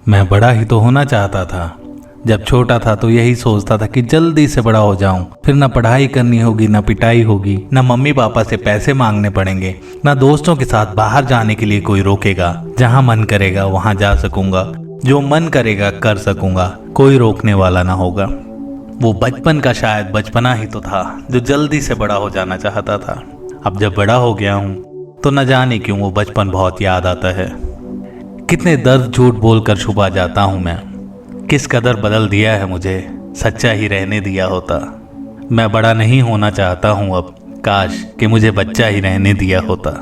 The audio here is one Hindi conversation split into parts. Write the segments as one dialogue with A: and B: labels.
A: मैं बड़ा ही तो होना चाहता था। जब छोटा था तो यही सोचता था कि जल्दी से बड़ा हो जाऊं, फिर ना पढ़ाई करनी होगी, ना पिटाई होगी, ना मम्मी पापा से पैसे मांगने पड़ेंगे, ना दोस्तों के साथ बाहर जाने के लिए कोई रोकेगा। जहां मन करेगा वहां जा सकूंगा, जो मन करेगा कर सकूंगा, कोई रोकने वाला ना होगा। वो बचपन का शायद बचपना ही तो था जो जल्दी से बड़ा हो जाना चाहता था। अब जब बड़ा हो गया हूँ तो न जाने क्यों वो बचपन बहुत याद आता है। कितने दर्द झूठ बोलकर छुपा जाता हूँ मैं। किस कदर बदल दिया है मुझे, सच्चा ही रहने दिया होता। मैं बड़ा नहीं होना चाहता हूँ अब, काश कि मुझे बच्चा ही रहने दिया होता।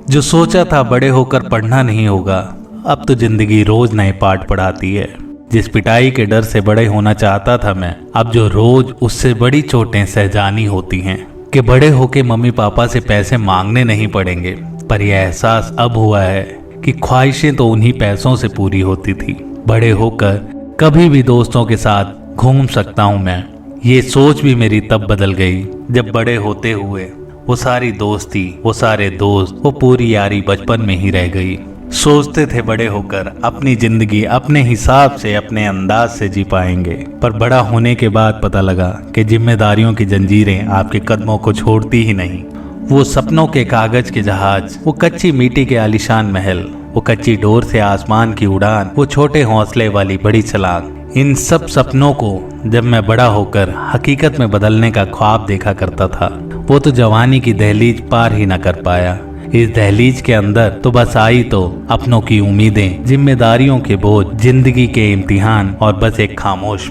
A: जो सोचा था बड़े होकर पढ़ना नहीं होगा, अब तो जिंदगी रोज नए पाठ पढ़ाती है। जिस पिटाई के डर से बड़े होना चाहता था मैं, अब जो रोज उससे बड़ी चोटें सहजानी होती हैं कि बड़े होके मम्मी पापा से पैसे मांगने नहीं पड़ेंगे। पर यह एहसास अब हुआ है कि ख्वाहिशें तो उन्हीं पैसों से पूरी होती थी। बड़े होकर कभी भी दोस्तों के साथ घूम सकता हूँ मैं। ये सोच भी मेरी तब बदल गई जब बड़े होते हुए वो सारी दोस्ती, वो सारे दोस्त, वो पूरी यारी बचपन में ही रह गई। सोचते थे बड़े होकर अपनी जिंदगी अपने हिसाब से, अपने अंदाज से जी पाएंगे, पर बड़ा होने के बाद पता लगा कि जिम्मेदारियों की जंजीरें आपके कदमों को छोड़ती ही नहीं। वो सपनों के कागज के जहाज, वो कच्ची मिट्टी के आलीशान महल, वो कच्ची डोर से आसमान की उड़ान, वो छोटे हौसले वाली बड़ी छलांग, इन सब सपनों को जब मैं बड़ा होकर हकीकत में बदलने का ख्वाब देखा करता था, वो तो जवानी की दहलीज पार ही न कर पाया। इस दहलीज के अंदर तो बस आई तो अपनों की उम्मीदें, जिम्मेदारियों के बोझ, जिंदगी के इम्तिहान और बस एक खामोश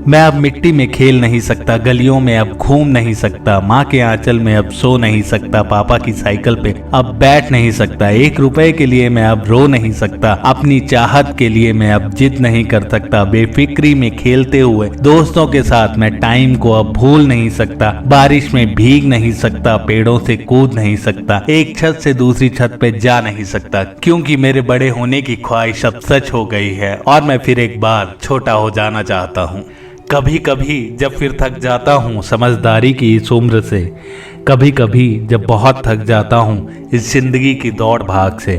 A: मैं अब मिट्टी में खेल नहीं सकता, गलियों में अब घूम नहीं सकता, माँ के आंचल में अब सो नहीं सकता, पापा की साइकिल पे अब बैठ नहीं सकता, 1 रुपए के लिए मैं अब रो नहीं सकता, अपनी चाहत के लिए मैं अब जिद नहीं कर सकता, बेफिक्री में खेलते हुए दोस्तों के साथ मैं टाइम को अब भूल नहीं सकता, बारिश में भीग नहीं सकता, पेड़ों से कूद नहीं सकता, एक छत से दूसरी छत पे जा नहीं सकता, क्योंकि मेरे बड़े होने की ख्वाहिश अब सच हो गई है और मैं फिर एक बार छोटा हो जाना चाहता हूँ। कभी कभी जब फिर थक जाता हूँ समझदारी की इस उम्र से, कभी कभी जब बहुत थक जाता हूँ इस जिंदगी की दौड़ भाग से,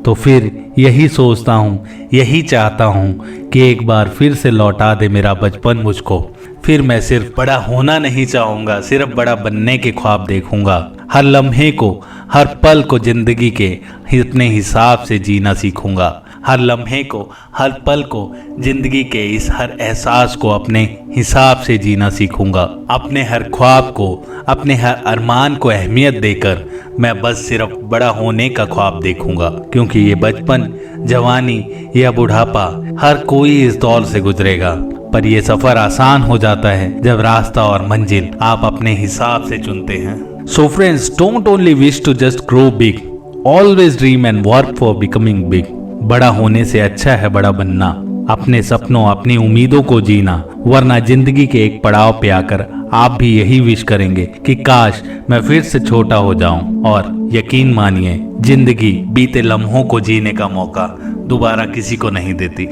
A: तो फिर यही सोचता हूँ, यही चाहता हूँ कि एक बार फिर से लौटा दे मेरा बचपन मुझको। फिर मैं सिर्फ बड़ा होना नहीं चाहूँगा, सिर्फ बड़ा बनने के ख्वाब देखूँगा। हर लम्हे को, हर पल को जिंदगी के अपने हिसाब से जीना सीखूँगा। हर लम्हे को, हर पल को, जिंदगी के इस हर एहसास को अपने हिसाब से जीना सीखूंगा। अपने हर ख्वाब को, अपने हर अरमान को अहमियत देकर मैं बस सिर्फ बड़ा होने का ख्वाब देखूंगा, क्योंकि ये बचपन, जवानी या बुढ़ापा हर कोई इस दौर से गुजरेगा, पर यह सफर आसान हो जाता है जब रास्ता और मंजिल आप अपने हिसाब से चुनते हैं। So friends, don't only wish to just grow big, always dream and work for becoming big. बड़ा होने से अच्छा है बड़ा बनना, अपने सपनों, अपनी उम्मीदों को जीना, वरना जिंदगी के एक पड़ाव पे आकर आप भी यही विश करेंगे कि काश मैं फिर से छोटा हो जाऊं। और यकीन मानिए, जिंदगी बीते लम्हों को जीने का मौका दोबारा किसी को नहीं देती।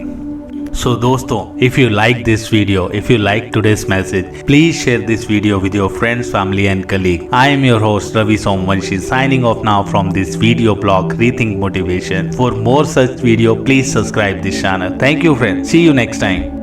A: So दोस्तों, if you like this video, if you like today's message, please share this video with your friends, family and colleague. I am your host Ravi Somvanshi, signing off now from this video blog Rethink Motivation. For more such video, please subscribe this channel. Thank you friends. See you next time.